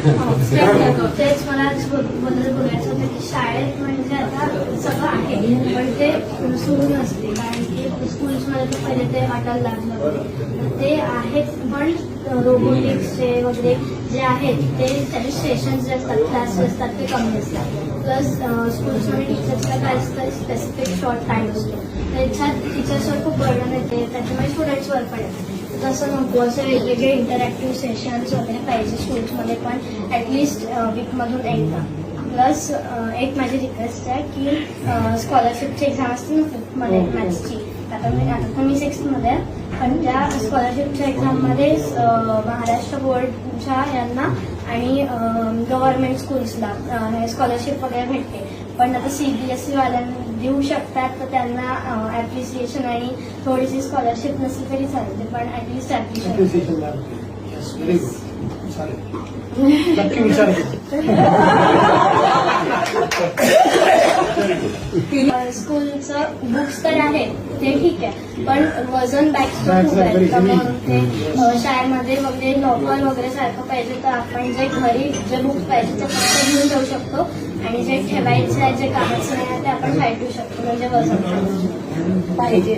तेच मला बद्दल बोलायचं होतं की शाळेत म्हणजे आता सगळं आहे पण ते सुरू नसते, कारण की स्कूल्समध्ये तर पहिले ते वाटायला लागलं ते आहेत, पण रोबोटिक्सचे वगैरे जे आहेत ते त्याचे सेशन्स जे असतात, क्लासेस असतात ते कमी असतात. प्लस स्कूल्समध्ये टीचर्सला काय असतं, स्पेसिफिक शॉर्ट टाईम असतो, त्याच्यात टीचर्सवर खूप बर्डन येते, त्याच्यामुळे स्टुडंट्सवर पण येते. तसं नको, असं वेगवेगळे इंटरॅक्टिव्ह सेशन्स वगैरे पाहिजे स्कूल्समध्ये, पण ॲटलिस्ट वीकमधून एकदा. प्लस एक माझी रिक्वेस्ट आहे की स्कॉलरशिपची एक्झाम असते ना फिफ्थमध्ये मॅथ्सची, आता मी 6th आहे, पण त्या स्कॉलरशिपच्या एक्झाममध्ये महाराष्ट्र बोर्डच्या यांना आणि गव्हर्नमेंट स्कूल्सला स्कॉलरशिप वगैरे भेटते, पण आता CBSE वाल्यांना देऊ शकतात, तर त्यांना ॲप्रिसिएशन आणि थोडीशी स्कॉलरशिप नसली तरी चालते, पण ॲटलिस्ट ॲप्रिसिएशन. स्कूलचं बुक्स तर आहे ते ठीक आहे, पण वजन बॅग्स खूप आहेत, मग ते शाळेमध्ये वगैरे लॉकर वगैरे सारखं पाहिजे, तर आपण जे घरी जे बुक्स पाहिजे ते फक्त घेऊन जाऊ शकतो, आणि जे ठेवायचं आहे, जे कामाचं नाही ते आपण साईड ठेवू शकतो, म्हणजे वजन पाहिजे.